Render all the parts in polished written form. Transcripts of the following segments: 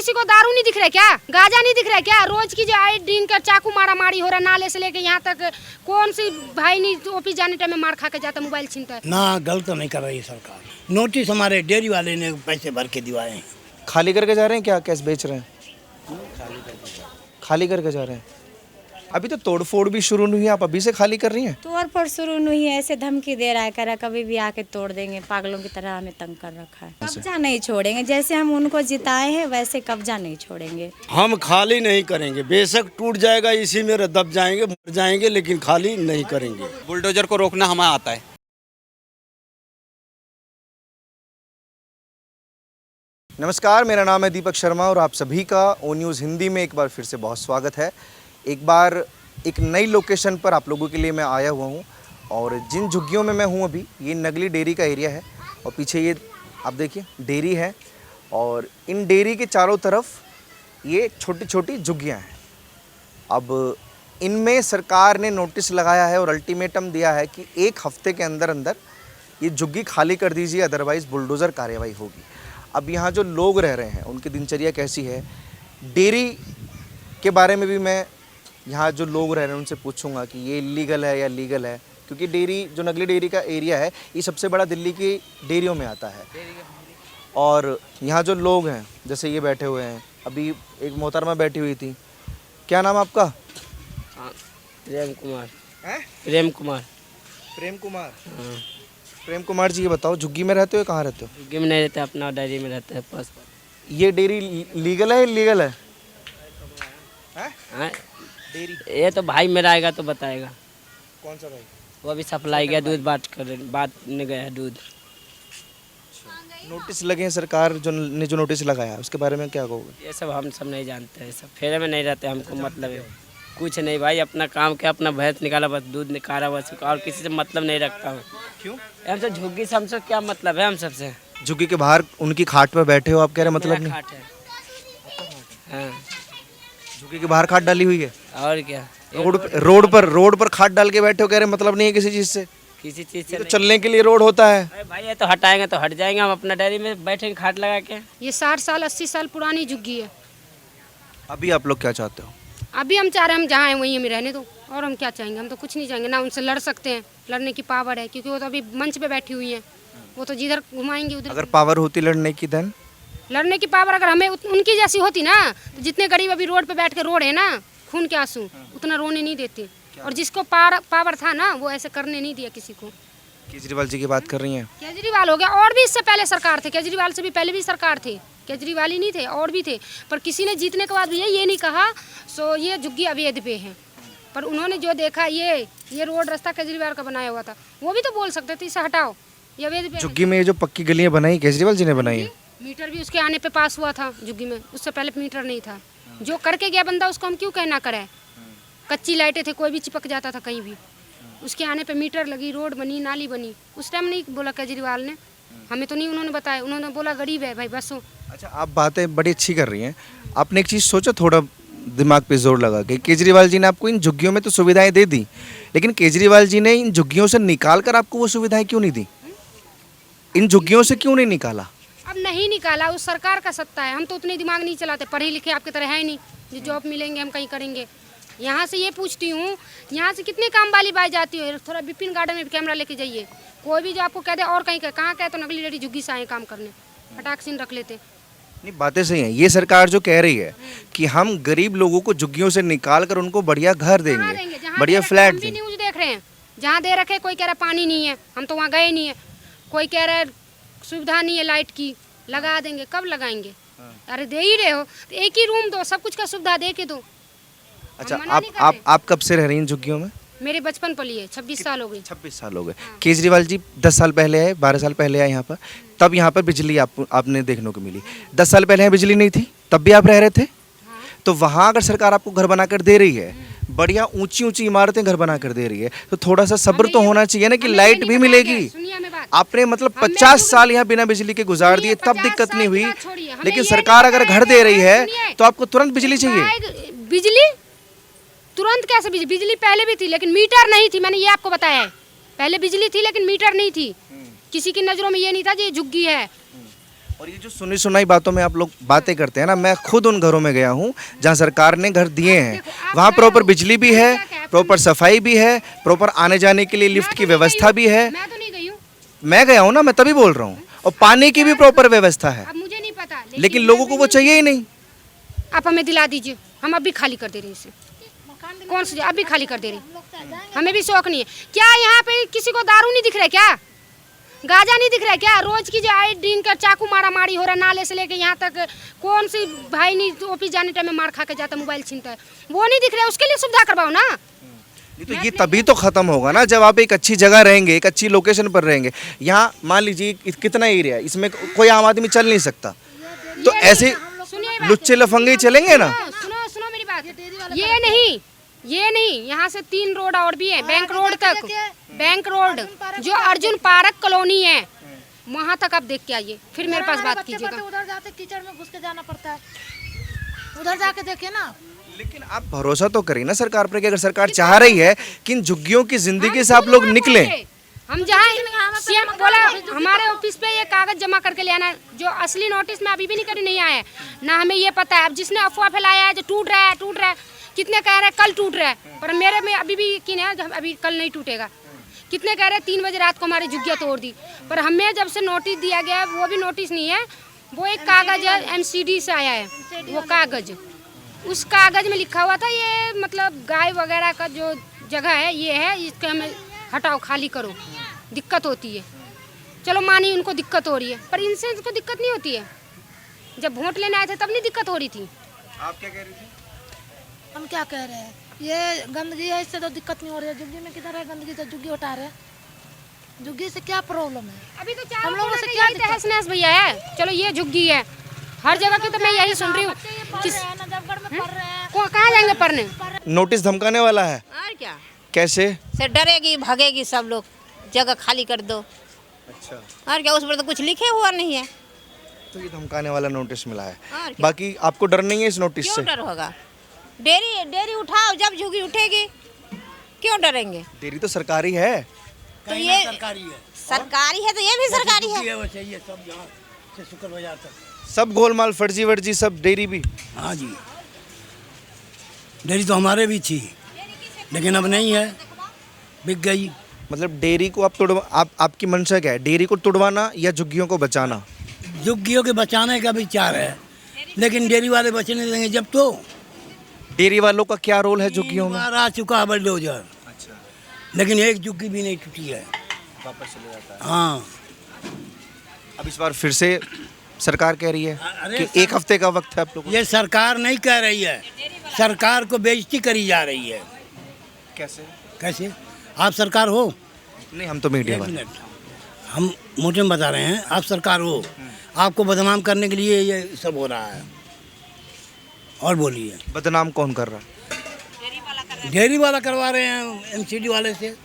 किसी को दारू नहीं दिख रहा है क्या, गाजा नहीं दिख रहा है क्या? रोज की जो आई दिन का चाकू मारा मारी हो रहा है, नाले से लेके यहाँ तक। कौन सी भाई नहीं ऑफिस जाने टाइम में मार खा के जाता, मोबाइल छीनता है ना। गलत नहीं कर रही सरकार। नोटिस हमारे डेयरी वाले ने पैसे भर के दिवाए हैं। खाली करके जा रहे हैं क्या, कैसे बेच रहे हैं? खाली करके जा रहे हैं। अभी तो तोड़फोड़ भी शुरू नहीं हुई, आप अभी से खाली कर रही हैं? तोड़ फोड़ शुरू नहीं है, ऐसे धमकी दे रहा है, कह रहा कभी भी आके तोड़ देंगे, पागलों की तरह हमें तंग कर रखा है। कब्जा नहीं छोड़ेंगे, जैसे हम उनको जिताए हैं वैसे कब्जा नहीं छोड़ेंगे। हम खाली नहीं करेंगे, बेशक टूट जाएगा इसी में दब जाएंगे, मर जाएंगे, लेकिन खाली नहीं करेंगे। बुलडोजर को रोकना हमें आता है। नमस्कार, मेरा नाम है दीपक शर्मा और आप सभी का ओ न्यूज़ हिंदी में एक बार फिर से बहुत स्वागत है। एक बार एक नई लोकेशन पर आप लोगों के लिए मैं आया हुआ हूँ और जिन झुग्गियों में मैं हूँ अभी, ये नगली डेयरी का एरिया है और पीछे ये आप देखिए डेयरी है और इन डेयरी के चारों तरफ ये छोटी छोटी झुग्गियाँ हैं। अब इनमें सरकार ने नोटिस लगाया है और अल्टीमेटम दिया है कि 1 हफ्ते के अंदर अंदर ये झुग्गी खाली कर दीजिए, अदरवाइज़ बुलडोज़र कार्रवाई होगी। अब यहाँ जो लोग रह रहे हैं उनकी दिनचर्या कैसी है, डेयरी के बारे में भी मैं यहाँ जो लोग रह रहे हैं उनसे पूछूंगा कि ये इलीगल है या लीगल है, क्योंकि डेयरी जो नगली डेयरी का एरिया है ये सबसे बड़ा दिल्ली की डेयरियों में आता है। और यहाँ जो लोग हैं जैसे ये बैठे हुए हैं, अभी एक मोहतरमा बैठी हुई थी, क्या नाम आपका? प्रेम कुमार। प्रेम कुमार। प्रेम कुमार जी, ये बताओ झुग्गी में रहते हो, कहाँ रहते हो? झुग्गी में नहीं रहते, अपना डेयरी में रहते हैं पास। ये डेयरी लीगल है इलीगल है? ये तो भाई मेरा आएगा तो बताएगा। कौन सा भाई? वो अभी सप्लाई गया, दूध बांटने गया है दूध। नोटिस लगे हैं सरकार ने जो नोटिस लगाया उसके बारे में क्या कहोगे? ये सब हम सब नहीं जानते हैं, सब फेरे में नहीं रहते, हमको मतलब है कुछ नहीं भाई। अपना काम क्या, अपना भैंस निकाला बस, दूध निकाला बस, और किसी से मतलब नहीं रखता हूँ। क्यों? हमसे झुग्गी से हमसे क्या मतलब है? हम सबसे झुग्गी के बाहर उनकी खाट पर बैठे हो, आप कह रहे मतलब नहीं? खाट है। हाँ, झुग्गी के बाहर खाट डाली हुई है और क्या? रोड पर खाट डाल के बैठे हो, कह रहे मतलब नहीं है किसी चीज़ से? किसी चीज़ से तो चलने के लिए रोड होता है। अरे भाई ये तो हटाएंगे तो हट जाएंगे, हम अपना डेयरी में बैठेंगे खाट लगा के। ये 60 साल 80 साल पुरानी झुग्गी है। अभी आप लोग क्या चाहते हो? अभी हम चाह रहे हैं हम जहाँ हैं वहीं हमें रहने दो, और हम क्या चाहेंगे? हम तो कुछ नहीं चाहेंगे, ना उनसे लड़ सकते हैं, लड़ने की पावर है क्योंकि वो तो अभी मंच पे बैठी हुई है, वो तो जिधर घुमाएंगे उधर। अगर पावर होती लड़ने की, देन लड़ने की पावर अगर हमें उनकी जैसी होती ना, तो जितने गरीब अभी रोड पे बैठ के रो रहे हैं ना खून के आंसू, उतना रोने नहीं देते। और जिसको पावर था ना वो ऐसे करने नहीं दिया किसी को। केजरीवाल जी की बात कर रही हैं? केजरीवाल हो गया, और भी इससे पहले सरकार थे, केजरीवाल से भी पहले भी सरकार थे, केजरीवाल ही नहीं थे और भी थे, पर किसी ने जीतने के बाद भी ये नहीं कहा सो ये झुग्गी अवैध पे है। पर उन्होंने जो देखा ये रोड रास्ता केजरीवाल का बनाया हुआ था, वो भी तो बोल सकते थे इसे हटाओ, ये अवैध पे। झुग्गी में ये जो पक्की गलियां बनाई केजरीवाल जी ने बनाई है? मीटर भी उसके आने पे पास हुआ था झुग्गी में, उससे पहले मीटर नहीं था। जो करके गया बंदा उसको हम क्यों कहना कराए? कच्ची लाइटें थे, कोई भी चिपक जाता था कहीं भी, उसके आने पे मीटर लगी, रोड बनी, नाली बनी। उस टाइम नहीं बोला केजरीवाल ने, हमें तो नहीं उन्होंने बताया, उन्होंने बोला गरीब है भाई बस हो। अच्छा, आप बातें बड़ी अच्छी कर रही हैं, आपने एक चीज़ सोचा, थोड़ा दिमाग पे जोर लगा के, केजरीवाल जी ने आपको इन झुग्गियों में तो सुविधाएं दे दी, लेकिन केजरीवाल जी ने इन झुग्गियों से निकाल कर आपको वो सुविधाएं क्यों नहीं दी? इन झुग्गियों से क्यों नहीं निकाला? अब नहीं निकाला, उस सरकार का सत्ता है, हम तो उतने दिमाग नहीं चलाते, पढ़े लिखे आपकी तरह है नहीं जो जॉब मिलेंगे हम कहीं करेंगे। यहाँ से ये पूछती हूँ, यहाँ से कितने काम वाली बाई जाती हो, थोड़ा विपिन गार्डन में कैमरा लेके जाइए, कोई भी जो आपको कह दे और कहीं कहाँ कहे तो नकली डेयरी झुग्गी से आए काम करने, फटाक सीन रख लेते। नहीं, बातें सही हैं। ये सरकार जो कह रही है कि हम गरीब लोगों को झुग्गियों से निकाल कर उनको बढ़िया घर देंगे, बढ़िया फ्लैट देंगे। न्यूज देख रहे हैं, जहाँ दे रखे कोई कह रहा पानी नहीं है, हम तो वहाँ गए नहीं है, कोई कह रहा है सुविधा नहीं है लाइट की, लगा देंगे, कब लगाएंगे? अरे दे ही रहे हो तो एक ही रूम दो, सब कुछ का सुविधा दे के दो। अच्छा, आप कब से रह रही हैं झुग्गियों में? मेरे बचपन पली है, 26 साल हो गई। 26 साल हो गए। केजरीवाल जी 10 साल पहले आए, 12 साल पहले आए यहाँ पर, तब यहाँ पर बिजली आपने देखने को मिली। 10 साल पहले यहाँ बिजली नहीं थी, तब भी आप रह रहे थे। तो वहाँ अगर सरकार आपको घर बना कर दे रही है, बढ़िया ऊंची ऊंची इमारतें घर बना कर दे रही है, तो थोड़ा सा सब्र तो होना चाहिए ना कि लाइट भी मिलेगी। आपने मतलब 50 साल यहाँ बिना बिजली के गुजार दिए, तब दिक्कत नहीं हुई, लेकिन सरकार अगर घर दे रही है तो आपको तुरंत बिजली चाहिए। बिजली तुरंत कैसे? बिजली पहले भी थी लेकिन मीटर नहीं थी, मैंने ये आपको बताया है। पहले बिजली थी लेकिन मीटर नहीं थी, किसी की नजरों में ये नहीं था कि ये झुग्गी है। और ये जो सुनी सुनाई बातों में आप लोग बातें करते हैं ना, मैं खुद उन घरों में गया हूँ जहाँ सरकार ने घर दिए हैं। वहाँ प्रॉपर बिजली भी है, प्रॉपर सफाई भी है, प्रॉपर आने जाने के लिए लिफ्ट की व्यवस्था भी है। मैं तो नहीं गई हूँ, मैं गया हूँ ना, मैं तभी बोल रहा हूँ। और पानी की भी प्रॉपर व्यवस्था है, अब मुझे नहीं पता, लेकिन लोगों को वो चाहिए ही नहीं। आप हमें दिला दीजिए, हम अभी खाली कर दे रहे हैं इसे। कौन सी अभी खाली कर दे रहे, हमें भी शौक नहीं है। क्या यहाँ पे किसी को दारू नहीं दिख रहा है क्या, गाजा नहीं दिख रहा है क्या? रोज की जो आई ड्रिंक कर चाकू मारा मारी हो रहा है, नाले से लेके यहाँ तक। कौन सी भाई नहीं ऑफिस जाने टाइम में मार खा के जाता, मोबाइल छीनता है, वो नहीं दिख रहा है। उसके लिए सुविधा करवाओ ना। तो ये तभी तो खत्म होगा ना जब आप एक अच्छी जगह रहेंगे, एक अच्छी लोकेशन पर रहेंगे। यहाँ मान लीजिए कितना एरिया है, इसमें कोई आम आदमी चल नहीं सकता, तो ऐसे लुच्चे लफंगे चलेंगे ना। सुनो सुनो मेरी बात, ये नहीं, यहाँ से 3 रोड और भी है, बैंक रोड तक, बैंक रोड जो अर्जुन पार्क कॉलोनी है, वहाँ तक आप देख के आइए, फिर मेरे पास बात कीजिएगा। उधर जाते कीचड़ में घुस के जाना पड़ता है, उधर जाके देखे ना। लेकिन आप भरोसा तो करिए ना सरकार पर कि अगर सरकार चाह रही है कि इन झुग्गियों की जिंदगी से आप लोग निकलें। हम जहाँ सीएम बोला हमारे ऑफिस पे ये कागज जमा करके ले आना, जो असली नोटिस में अभी भी नहीं आया है ना, हमें ये पता है। अब जिसने अफवाह फैलाया है जो टूट रहा है, कितने कह रहे हैं कल टूट रहा है, पर मेरे में अभी भी यकीन है अभी कल नहीं टूटेगा। कितने कह रहे हैं 3 बजे रात को हमारी झुग्गियाँ तोड़ दी, पर हमें जब से नोटिस दिया गया वो भी नोटिस नहीं है, वो एक कागज है MCD से आया है। वो कागज, उस कागज में लिखा हुआ था ये मतलब गाय वगैरह का जो जगह है ये है, इसके हमें हटाओ, खाली करो, दिक्कत होती है। चलो मानी उनको दिक्कत हो रही है, पर इनसे उनको दिक्कत नहीं होती है। जब वोट लेने आए थे तब नहीं दिक्कत हो रही थी। आप क्या कह रही थी? हम क्या कह रहे हैं, ये गंदगी है, इससे तो दिक्कत नहीं हो रही है। झुग्गी में किधर है गंदगी, तो झुग्गी हटा रहे हैं। झुग्गी से क्या प्रॉब्लम है? अभी तो हम लोगों से क्या तहस नहस भैया है। चलो ये झुग्गी है, हर जगह की तो मैं यही सुन रही हूँ। कहाँ जाएंगे पढ़ने? नोटिस धमकाने वाला है। और क्या, कैसे? से डरेगी भागेगी सब लोग, जगह खाली कर दो। अच्छा, और क्या, उस पर तो कुछ लिखे हुआ नहीं है, तो ये धमकाने वाला नोटिस मिला है। और क्या? बाकी आपको डर नहीं है इस नोटिस से? क्यों डर होगा? डेरी उठाओ, जब झुग्गी उठेगी क्यों डरेंगे? डेरी तो सरकारी है। तो ये सरकारी है, सरकारी है तो ये भी सरकारी है। वो चाहिए सब यहाँ से शुक्र बाजार तक सब गोलमाल फर्जी वर्जी सब, डेरी भी। हाँ जी, डेयरी तो हमारे भी थी, लेकिन अब नहीं है, बिक गई। मतलब डेयरी को आप आपकी मंशा क्या है? डेयरी को तुड़वाना या झुग्गियों को बचाना? झुग्गियों के बचाने का विचार है, लेकिन डेयरी वाले बचने देंगे जब तो। डेयरी वालों का क्या रोल है झुग्गियों में? बार आ चुका है बलडोजर, लेकिन एक झुग्गी भी नहीं टूटी है। वापस चले जाता है। हाँ, अब इस बार फिर से सरकार कह रही है कि 1 हफ्ते का वक्त है आप लोगों को। ये सरकार नहीं कह रही है, सरकार को बेइज्जती करी जा रही है। कैसे? कैसे? आप सरकार हो? नहीं, हम तो मीडिया एक वाले। मिनट, हम मोटे में बता रहे हैं, आप सरकार हो, आपको बदनाम करने के लिए ये सब हो रहा है। और बोलिए, बदनाम कौन कर रहा है? डेयरी वाला करवा रहे हैं MCD वाले से।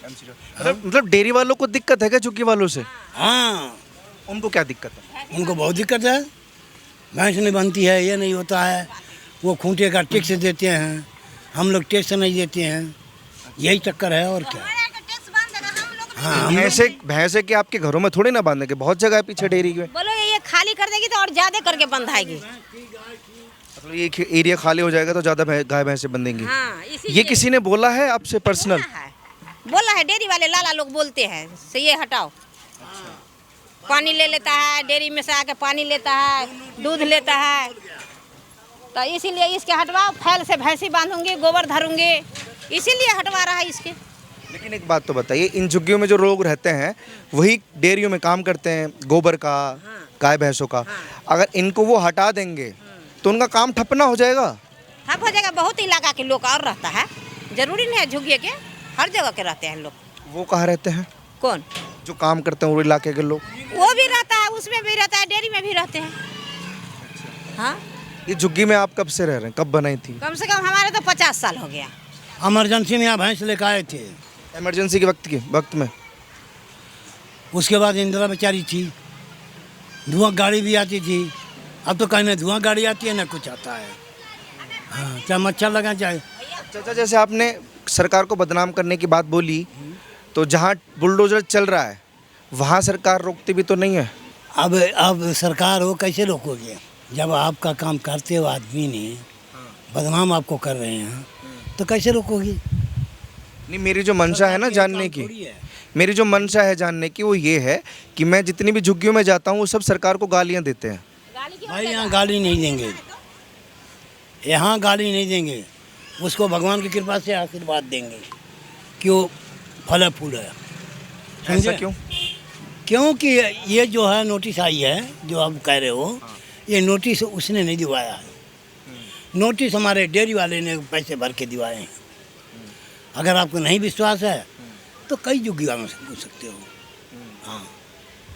मतलब डेयरी वालों को दिक्कत है क्या झुग्गी वालों से? हाँ, उनको क्या दिक्कत है? उनको बहुत दिक्कत है, भैंस नहीं बनती है, ये नहीं होता है, वो खूंटे का टैक्स देते हैं, हम लोग टैक्स नहीं देते हैं, यही चक्कर है और क्या। हाँ, भैंसे के आपके घरों में थोड़ी ना बांधेंगे, बहुत जगह है पीछे डेयरी में। बोलो ये खाली कर देगी तो और ज्यादा करके बंधाएगी। मतलब ये एरिया खाली हो जाएगा तो ज्यादा गाय भैंसे बंधेंगी। हाँ, ये किसी ने बोला है आपसे पर्सनल? बोला है, डेयरी वाले लाला लोग बोलते हैं से ये हटाओ। पानी ले लेता है, डेयरी में से आके पानी लेता है, दूध लेता है, तो इसीलिए इसके हटवाओ। फैल से भैंसी बांधूंगी, गोबर धरूंगी, इसीलिए हटवा रहा है इसके। लेकिन एक बात तो बताइए, इन झुग्गियों में जो लोग रहते हैं वही डेयरियों में काम करते हैं, गोबर का, गाय भैंसों का। अगर इनको वो हटा देंगे तो उनका काम ठप ना हो जाएगा? ठप हो जाएगा। बहुत इलाका के लोग और रहता है, जरूरी नहीं है झुग्गिए के, हर जगह के रहते हैं लोग। वो कहाँ रहते हैं? कौन? जो काम करते हैं वो इलाके के लोग। वो भी रहता है, उसमें भी रहता है, डेयरी में भी रहते हैं। हाँ, ये झुग्गी में आप कब से रह रहे हैं? कब बनाई थी? कम से कम हमारे तो 50 साल हो गया। इमरजेंसी में यहाँ भैंस लेकर आए थे, इमरजेंसी के वक्त में। उसके बाद इंदिरा बेचारी थी, धुआं गाड़ी भी आती थी। अब तो कहीं ना धुआं गाड़ी आती है ना कुछ आता है। हाँ, चाहे मच्छर लगा चाहे। चाचा, जैसे आपने सरकार को बदनाम करने की बात बोली, तो जहाँ बुलडोजर चल रहा है वहाँ सरकार रोकती भी तो नहीं है? अब सरकार हो कैसे रोकोगे? जब आपका काम करते हो आदमी ने बदनाम आपको कर रहे हैं तो कैसे रोकोगे? नहीं, मेरी जो मंशा है ना जानने की, मेरी जो मंशा है जानने की वो ये है कि मैं जितनी भी झुग्गियों में जाता हूँ वो सब सरकार को गालियाँ देते हैं। भाई यहाँ गाली नहीं देंगे, यहाँ गाली नहीं देंगे, उसको भगवान की कृपा से आशीर्वाद देंगे कि वो फल फूल है। ऐसा क्यों? क्योंकि ये जो है नोटिस आई है जो आप कह रहे हो, ये नोटिस उसने नहीं दिवाया है, नोटिस हमारे डेयरी वाले ने पैसे भर के दिवाए हैं। अगर आपको नहीं विश्वास है तो कई झुग्गियों में से पूछ सकते हो। हाँ,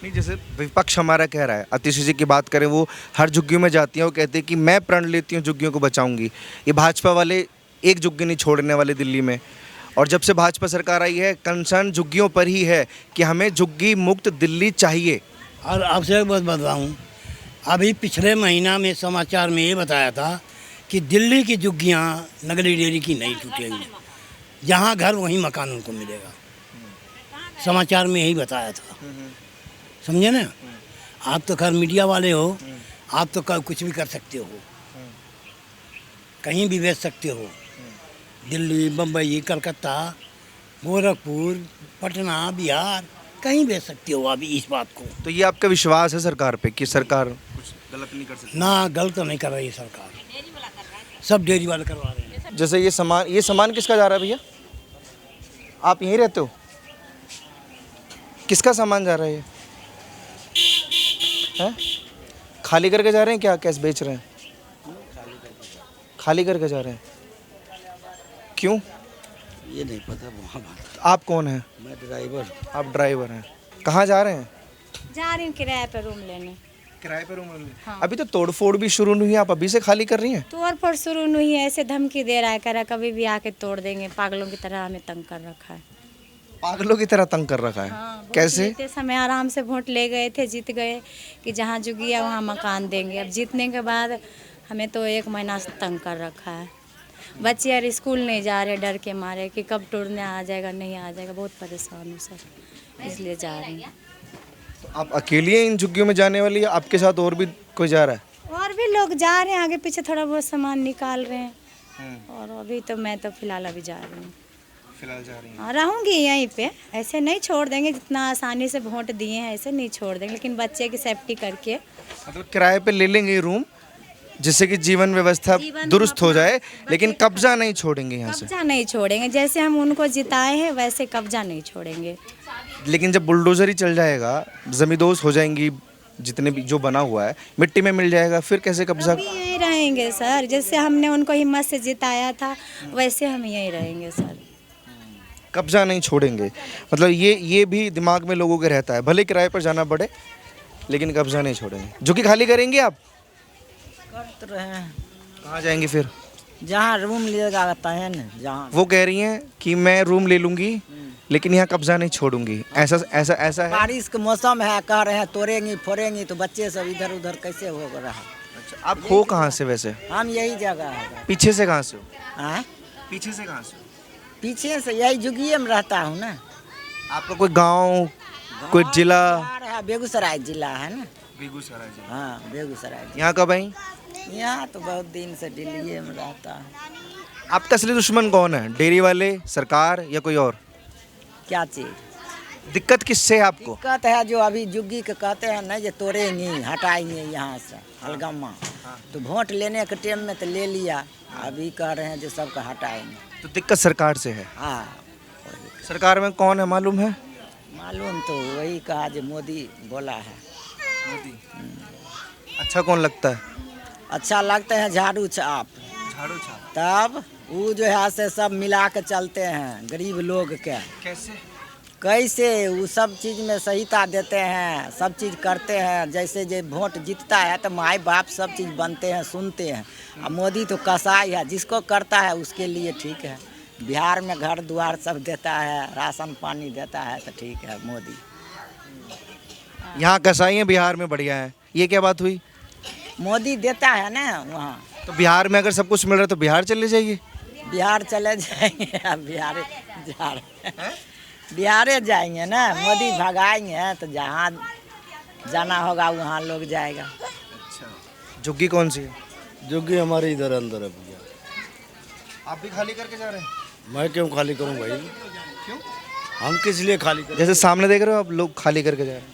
नहीं, जैसे विपक्ष हमारा कह रहा है, आतिशी जी की बात करें, वो हर झुग्गियों में जाती हैं, वो कहते हैं कि मैं प्रण लेती हूँ झुग्गियों को बचाऊंगी। ये भाजपा वाले एक झुग्गी नहीं छोड़ने वाले दिल्ली में, और जब से भाजपा सरकार आई है कंसर्न झुग्गियों पर ही है कि हमें झुग्गी मुक्त दिल्ली चाहिए। और आपसे एक बात बताऊँ, अभी पिछले महीना में समाचार में ये बताया था कि दिल्ली की झुग्गियाँ नगरी डेयरी की नहीं टूटेंगी, जहाँ घर वहीं मकान उनको मिलेगा। समाचार में यही बताया था, समझे ना? आप तो खैर मीडिया वाले हो, आप तो कुछ भी कर सकते हो, कहीं भी बेच सकते हो। दिल्ली, बम्बई, कलकत्ता, गोरखपुर, पटना, बिहार, कहीं बेच सकते हो अभी इस बात को। तो ये आपका विश्वास है सरकार पे कि सरकार कुछ गलत नहीं कर सकती? ना, गलत तो नहीं कर रही है सरकार, सब डेयरी वाले करवा रहे हैं। जैसे ये सामान किसका जा रहा है भैया? आप यहीं रहते हो? किसका सामान जा रहा है ये? हैं? खाली करके जा रहे हैं क्या? कैसे बेच रहे हैं? खाली करके जा रहे हैं, क्यों? ये नहीं पता वहाँ बात। आप कौन हैं? मैं ड्राइवर। आप ड्राइवर हैं, कहाँ जा रहे हैं? जा रही हूँ किराए पे रूम लेने। किराए पर रूम लेने? हाँ। अभी तो तोड़फोड़ भी शुरू नहीं हुई, आप अभी से खाली कर रही हैं? तोड़ फोड़ शुरू नहीं है, ऐसे धमकी दे रहा है, कह रहा कभी भी आके तोड़ देंगे, पागलों की तरह हमें तंग कर रखा है। पागलों की तरह तंग कर रखा है? हाँ, कैसे? लेते समय आराम से वोट ले गए थे, जीत गए कि जहाँ जुगी है वहाँ मकान देंगे। अब जीतने के बाद हमें तो 1 महीना से तंग कर रखा है। बच्चे यार स्कूल नहीं जा रहे डर के मारे कि कब तोड़ने आ जाएगा, नहीं आ जाएगा। बहुत परेशान हूँ सर, इसलिए जा रही हूँ। तो आप अकेली हैं इन झुग्गियों में जाने वाली, या आपके साथ और भी कोई जा रहा है? और भी लोग जा रहे हैं, आगे पीछे थोड़ा बहुत सामान निकाल रहे हैं। और अभी तो मैं तो फिलहाल अभी जा रही हूँ। फिलहाल जा रही हैं? हाँ, रहूँगी यहीं पे, ऐसे नहीं छोड़ देंगे। जितना आसानी से वोट दिए हैं ऐसे नहीं छोड़ देंगे, लेकिन बच्चे की सेफ्टी करके। मतलब किराए पे ले लेंगे ये रूम, जिससे कि जीवन व्यवस्था दुरुस्त हो जाए, लेकिन कब्जा नहीं छोड़ेंगे यहाँ से। कब्जा नहीं छोड़ेंगे, जैसे हम उनको जिताए हैं वैसे कब्जा नहीं छोड़ेंगे। लेकिन जब बुलडोजर ही चल जाएगा, जमींदोज हो जाएंगी, जितने भी जो बना हुआ है मिट्टी में मिल जाएगा, फिर कैसे कब्जा? हम यहीं रहेंगे सर, जैसे हमने उनको हिम्मत से जिताया था वैसे हम यहीं रहेंगे सर। कब्जा नहीं छोड़ेंगे, मतलब ये भी दिमाग में लोगों के रहता है, भले किराए पर जाना पड़े लेकिन कब्जा नहीं छोड़ेंगे। झुग्गी खाली करेंगे आप? कर रहे हैं, कहाँ जाएंगे फिर? जहाँ रूम लिया जाता है ना, जहाँ वो कह रही हैं कि मैं रूम ले लूँगी लेकिन यहाँ कब्जा नहीं छोड़ूंगी, ऐसा ऐसा ऐसा है। बारिश का मौसम है, कह रहे हैं तोड़ेंगी फोड़ेंगी, तो बच्चे सब इधर उधर कैसे हो रहा? अच्छा, आप हो कहाँ से वैसे? हम यही जगह है। पीछे से कहाँ से हो? हाँ, पीछे से कहाँ से हो? पीछे से यही जुगिए में रहता हूँ ना। आपका कोई गांव, कोई जिला? है, बेगूसराय जिला है ना। बेगूसराय जिला। हाँ, बेगूसराय जिला। यहाँ कब आई? यहाँ तो बहुत दिन से दिल्ली में रहता है। आपका असली दुश्मन कौन है? डेयरी वाले, सरकार, या कोई और? क्या चीज़ दिक्कत किससे है आपको? दिक्कत है जो अभी जुग्गी के कहते हैं ना, ये तोड़ेंगे हटाएंगे यहाँ से हलगम्मा, तो वोट लेने के टाइम में तो ले लिया, अभी कह रहे हैं जो सबका हटाएंगे। तो दिक्कत सरकार से है। हाँ, सरकार में कौन है मालूम है? मालूम तो वही कहा जो मोदी बोला है। मोदी। अच्छा कौन लगता है? अच्छा लगते हैं झाड़ू छाप। झाड़ू छाप? तब वो जो है से सब मिला के चलते हैं गरीब लोग के। कैसे? कैसे वो सब चीज़ में सहायता देते हैं, सब चीज़ करते हैं। जैसे जो वोट जीतता है तो माई बाप सब चीज़ बनते हैं, सुनते हैं। अब मोदी तो कसाई है, जिसको करता है उसके लिए ठीक है। बिहार में घर द्वार सब देता है, राशन पानी देता है, तो ठीक है मोदी। यहाँ कसाई है, बिहार में बढ़िया है, ये क्या बात हुई? मोदी देता है ना वहाँ। तो बिहार में अगर सब कुछ मिल रहा है तो बिहार चले जाइए। बिहार चले जाएंगे, अब बिहारे जाएंगे ना, मोदी भगाएंगे तो जहाँ जाना होगा वहाँ लोग जाएगा। झुग्गी कौन सी है? झुग्गी हमारे इधर अंदर है भैया। आप भी खाली करके जा रहे हैं? मैं क्यों खाली करूं भाई? क्यों? हम किस लिए खाली करें? जैसे सामने देख रहे हो आप, लोग खाली करके जा रहे हैं।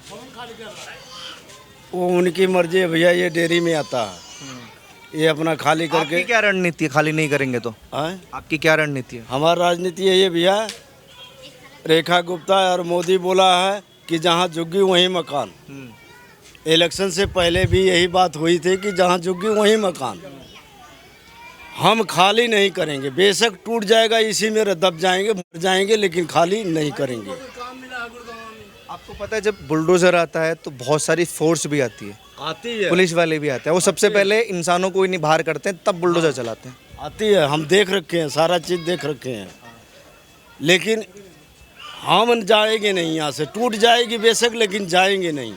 वो उनकी मर्जी है भैया, ये डेयरी में आता है, ये अपना खाली आपकी करके। क्या रणनीति है खाली नहीं करेंगे तो? आए? आपकी क्या रणनीति है? हमारी राजनीति है ये भैया, रेखा गुप्ता और मोदी बोला है कि जहाँ झुग्गी वहीं मकान। इलेक्शन से पहले भी यही बात हुई थी कि जहाँ झुग्गी वहीं मकान। हम खाली नहीं करेंगे, बेशक टूट जाएगा इसी में दब जाएंगे, मर जाएंगे, लेकिन खाली नहीं करेंगे। आपको पता है जब बुलडोजर आता है तो बहुत सारी फोर्स भी आती है, आती है, पुलिस वाले भी आते हैं। वो सबसे पहले इंसानों को ही नहीं बाहर करते हैं, तब बुलडोजर चलाते हैं। आती है, हम देख रखे हैं, सारा चीज़ देख रखे हैं, लेकिन हम जाएंगे नहीं यहाँ से। टूट जाएगी बेशक, लेकिन जाएंगे नहीं।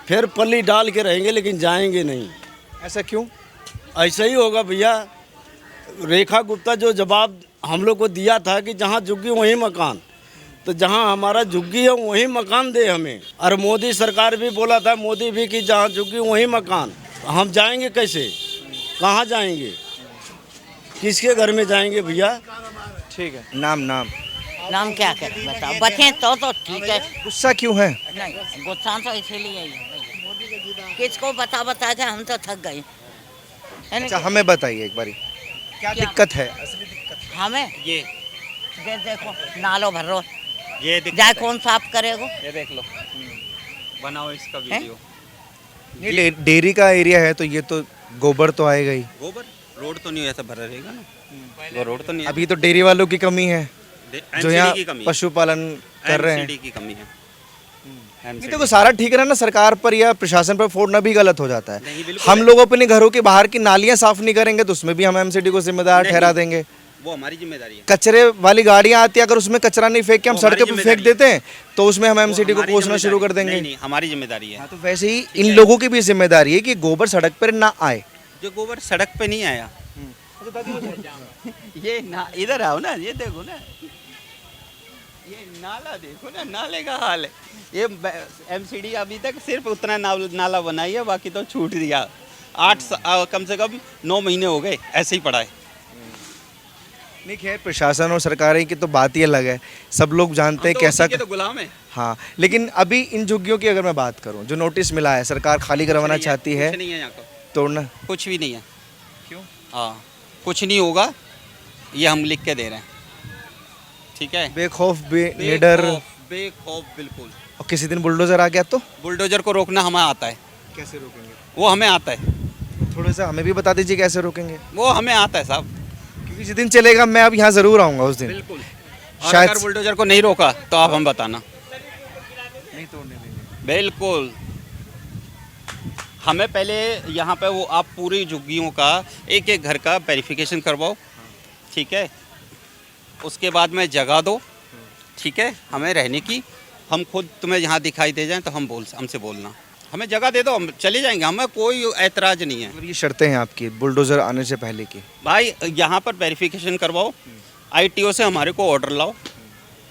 फिर पल्ली डाल के रहेंगे, लेकिन जाएंगे नहीं। ऐसा क्यों? ऐसा ही होगा भैया। रेखा गुप्ता जो जवाब हम लोग को दिया था कि जहाँ झुग्गी वहीं मकान, तो जहाँ हमारा झुग्गी है वहीं मकान दे हमें। और मोदी सरकार भी बोला था, मोदी भी, कि जहाँ झुग्गी वहीं मकान। हम जाएंगे कैसे? कहाँ जाएंगे? किसके घर में जाएंगे भैया? ठीक है। नाम नाम क्या करें बताओ, बचे तो ठीक है। गुस्सा क्यों है? नहीं गुस्सा तो इसीलिए ही है। किसको बता के हम तो थक गए। अच्छा हमें बताइए एक बारी, क्या दिक्कत है? हमें ये देखो नालो भर रो, ये जाए कौन साफ करेगा? ये देख लो, बनाओ इसका वीडियो। नहीं, डेयरी का एरिया है तो ये तो गोबर तो आएगा ही। गोबर रोड तो नहीं ऐसा भरा रहेगा ना, वो रोड तो नहीं। अभी तो डेयरी वालों की कमी है जो यहाँ पशुपालन कर रहे हैं। एमसीडी की कमी है। नहीं देखो, सारा ठीक रहा ना, सरकार पर या प्रशासन पर फोड़ना भी गलत हो जाता नहीं, है। बिल्कुल हम लोग अपने घरों के बाहर की नालियां साफ नहीं करेंगे तो उसमें भी हम एमसीडी को जिम्मेदार नहीं, ठहरा देंगे। वो हमारी जिम्मेदारी है। कचरे वाली गाड़ियां आती है, अगर उसमें कचरा नहीं फेंक के हम वो हमारी सड़क पे फेंक देते हैं तो उसमें हम एमसीडी को कोसना शुरू कर देंगे। नहीं, हमारी जिम्मेदारी है। हाँ, तो वैसे ही इन लोगों की भी जिम्मेदारी है कि गोबर सड़क पर ना आए। जो गोबर सड़क पे नहीं आया, ये ना इधर आओ ना, ये देखो ना, ये नाला देखो ना, नाले का हाल है। ये एमसीडी अभी तक सिर्फ उतना नाला बनाई है, बाकी तो छूट दिया। कम से कम 9 महीने हो गए ऐसे ही पड़ा है। नहीं खैर, प्रशासन और सरकार की तो बात ही अलग है, सब लोग जानते हैं कैसा। तो गुलाम है। हाँ, लेकिन अभी इन झुग्गियों की अगर मैं बात करूँ, जो नोटिस मिला है, सरकार खाली करवाना चाहती है, कुछ नहीं है यहाँ को, तोड़ना कुछ भी नहीं है। क्यों? हाँ, कुछ नहीं होगा, ये हम लिख के दे रहे हैं। ठीक है, बेखौफ निडर। बेखौफ बिल्कुल। और किसी दिन बुलडोजर आ गया तो बुलडोजर को रोकना हमें आता है। कैसे रोकेंगे? वो हमें आता है, थोड़ा सा हमें भी बता दीजिए कैसे रोकेंगे, वो हमें आता है साहब। क्योंकि जिस दिन चलेगा मैं अब यहाँ जरूर आऊँगा उस दिन। बिल्कुल। और शायद अगर बुलडोजर को नहीं रोका तो आप हम बताना। नहीं तोड़ने देंगे। बिल्कुल। हमें पहले यहाँ पे वो आप पूरी झुग्गियों का एक एक घर का वेरिफिकेशन करवाओ, ठीक है। उसके बाद में जगह दो, ठीक है, हमें रहने की। हम खुद तुम्हें यहाँ दिखाई दे जाएं तो हमसे बोलना, हमें जगह दे दो, हम चले जाएंगे, हमें कोई ऐतराज़ नहीं है। और ये शर्तें हैं आपकी बुलडोजर आने से पहले की? भाई यहाँ पर वेरिफिकेशन करवाओ, आईटीओ से हमारे को ऑर्डर लाओ,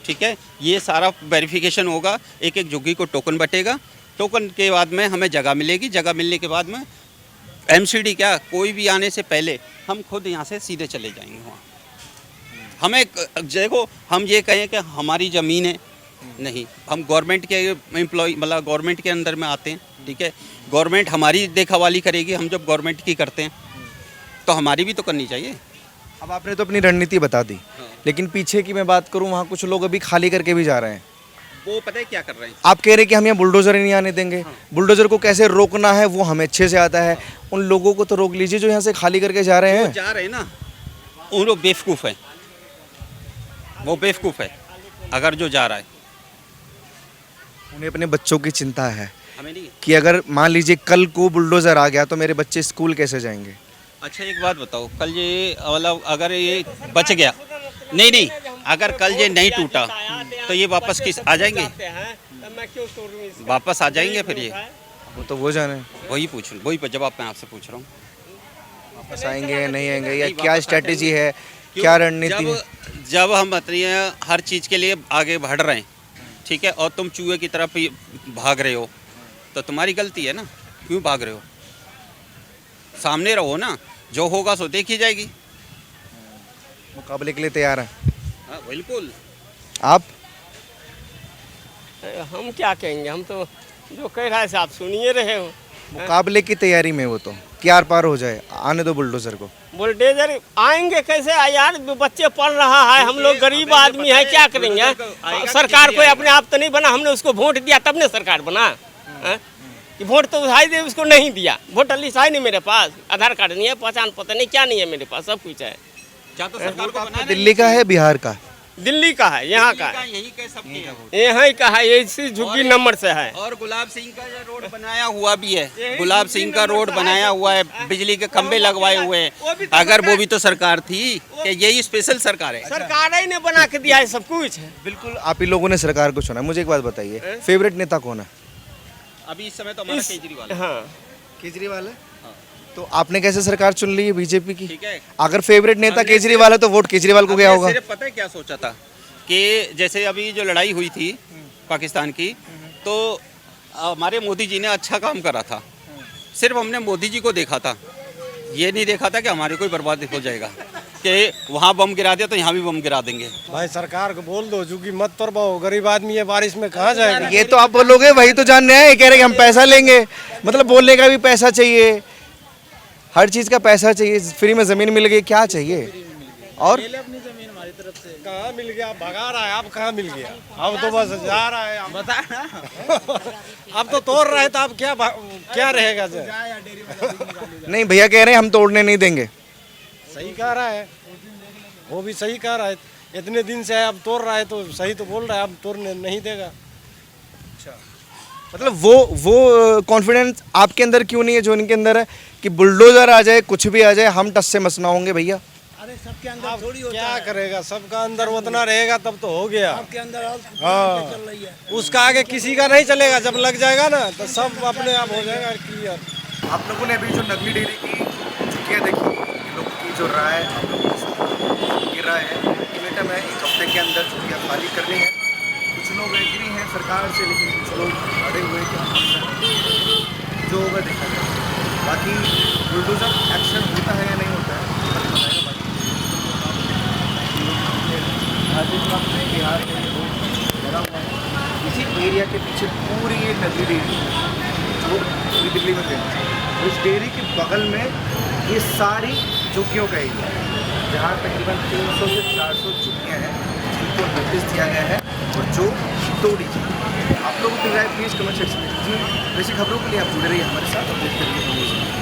ठीक है। ये सारा वेरिफिकेशन होगा, एक एक झुग्गी को टोकन बटेगा, टोकन के बाद में हमें जगह मिलेगी, जगह मिलने के बाद में एमसीडी क्या, कोई भी आने से पहले हम खुद यहाँ से सीधे चले जाएंगे वहाँ। हमें देखो, हम ये कहें कि हमारी ज़मीन है, नहीं, हम गवर्नमेंट के एम्प्लॉय, मतलब गवर्नमेंट के अंदर में आते हैं, ठीक है। गवर्नमेंट हमारी देखभाली करेगी, हम जब गवर्नमेंट की करते हैं तो हमारी भी तो करनी चाहिए। अब आपने तो अपनी रणनीति बता दी, लेकिन पीछे की मैं बात करूँ, वहाँ कुछ लोग अभी खाली करके भी जा रहे हैं। वो पता है क्या कर रहे हैं? आप कह रहे हैं कि हम यहाँ बुलडोजर ही नहीं आने देंगे। बुलडोजर को कैसे रोकना है वो हमें अच्छे से आता है, उन लोगों को तो रोक लीजिए जो यहाँ से खाली करके जा रहे हैं। जा रहे हैं ना, उन लोग बेवकूफ़ है, वो बेवकूफ़ है अगर जो जा रहा है। उन्हें अपने बच्चों की चिंता है हमें नहीं। कि अगर मान लीजिए कल को बुलडोजर आ गया तो मेरे बच्चे स्कूल कैसे जाएंगे। अच्छा एक बात बताओ, कल ये मतलब अगर ये बच गया, नहीं, अगर कल ये नहीं टूटा तो ये वापस किस आ जाएंगे? वापस आ जाएंगे फिर ये? वो तो वो जाने, वही जवाब मैं आपसे पूछ रहा हूँ। वापस आएंगे नहीं आएंगे, या क्या स्ट्रेटेजी है, क्या रणनीति है? जब हम बताइए हर चीज़ के लिए आगे बढ़ रहे हैं, ठीक है, और तुम चूहे की तरफ ही भाग रहे हो, तो तुम्हारी गलती है ना, क्यों भाग रहे हो? सामने रहो ना, जो होगा सो देखी जाएगी। मुकाबले के लिए तैयार हैं हाँ बिल्कुल। आप? हम क्या कहेंगे, हम तो जो कह रहा है आप सुनिए रहे हो। मुकाबले की तैयारी में वो तो कि आर पार हो जाए, आने दो बुलडोजर को। बुलडोजर आएंगे कैसे यार, बच्चे पढ़ रहा है, हम लोग गरीब आदमी है, क्या करेंगे? सरकार कोई अपने आप तो नहीं बना, हमने उसको वोट दिया तब ने सरकार बना। कि वोट तो उठाई दे, उसको नहीं दिया। वोटर लिस्ट है नहीं मेरे पास, आधार कार्ड नहीं है, पहचान पत्र नहीं, क्या नहीं है मेरे पास, सब कुछ है। क्या तो सरकार को बनाना दिल्ली का है, बिहार का? दिल्ली का है, यहाँ का है, यही के सबके है वो। यहाँ का है, इसी झुग्गी नंबर से है। और गुलाब सिंह का जो रोड बनाया हुआ भी है, गुलाब सिंह का रोड बनाया हुआ है, बिजली के खंभे लगवाए हुए हैं। अगर वो भी तो सरकार थी, कि यही स्पेशल सरकार है? सरकार ही ने बना के दिया है सब कुछ। बिल्कुल, आप ही लोगों ने सरकार को चुना। मुझे एक बात बताइए, फेवरेट नेता कौन है अभी इस समय तो हमारा केजरीवाल है। हाँ, केजरीवाल है। तो आपने कैसे सरकार चुन ली है बीजेपी की? ठीक है, अगर फेवरेट नेता केजरीवाल है तो वोट केजरीवाल को गया होगा। सिर्फ पता है क्या सोचा था कि जैसे अभी जो लड़ाई हुई थी पाकिस्तान की, तो हमारे मोदी जी ने अच्छा काम करा था। सिर्फ हमने मोदी जी को देखा था, ये नहीं देखा था कि हमारे कोई बर्बाद हो जाएगा, कि वहाँ बम गिरा दिया तो यहाँ भी बम गिरा देंगे। भाई सरकार को बोल दो झुग्गी मत तोड़वाओ, गरीब आदमी है, बारिश में कहाँ जाएगा? ये तो आप बोलोगे, वही तो जान रहे हैं, कह रहे कि हम पैसा लेंगे, मतलब बोलने का भी पैसा चाहिए, हर चीज का पैसा चाहिए। फ्री में जमीन मिल गई, क्या चाहिए? और अपनी जमीन हमारी तरफ से कहाँ मिल गया? भगा रहा है, अब कहाँ मिल गया? अब तो बस जा रहा है, बता अब तो तोड़ रहा है, तो अब क्या रहेगा? नहीं, भैया कह रहे हैं हम तोड़ने नहीं देंगे। सही कह रहा है, वो भी सही कह रहा है। इतने दिन से है, अब तोड़ रहा है तो सही तो बोल रहा है, अब तोड़ने नहीं देगा। मतलब वो कॉन्फिडेंस आपके अंदर क्यों नहीं है जो इनके अंदर है, कि बुलडोजर आ जाए, कुछ भी आ जाए, हम टस से मस ना होंगे? भैया अरे सबके अंदर थोड़ी होता क्या है। करेगा, सबका अंदर उतना रहेगा तब तो हो गया। सबके अंदर हाँ, चल रही है। उसका आगे किसी का नहीं चलेगा, जब लग जाएगा ना तो सब अपने आप हो जाएगा क्लियर। आप लोगों ने अभी जो नकली डेयरी की चुकियाँ देखी, लोगों की जो राय गिर रहा है कि बेटा मैं एक हफ्ते के अंदर चुकियाँ खाली करनी है। कुछ लोग एग्री हैं सरकार से, लेकिन कुछ लोग अड़े हुए कि जो होगा देखा जाएगा। बाकी बुलडोजर एक्शन होता है या नहीं होता है बिहार में लगा हुआ है। इसी एरिया के पीछे पूरी ये नकली डेयरी जो पूरी दिल्ली में फेमस है, उस डेयरी के बगल में ये सारी झुग्गियों का एरिया है, जहाँ तकरीबन 300 से 400 झुग्गियाँ हैं जिनको नोटिस दिया गया है और जो तोड़ी जाए। आप लोगों की राय प्लीज़ कमेंट सेक्शन में दीजिए। वैसी खबरों के लिए आप जुड़े रहिए हमारे साथ और देखते रहिए।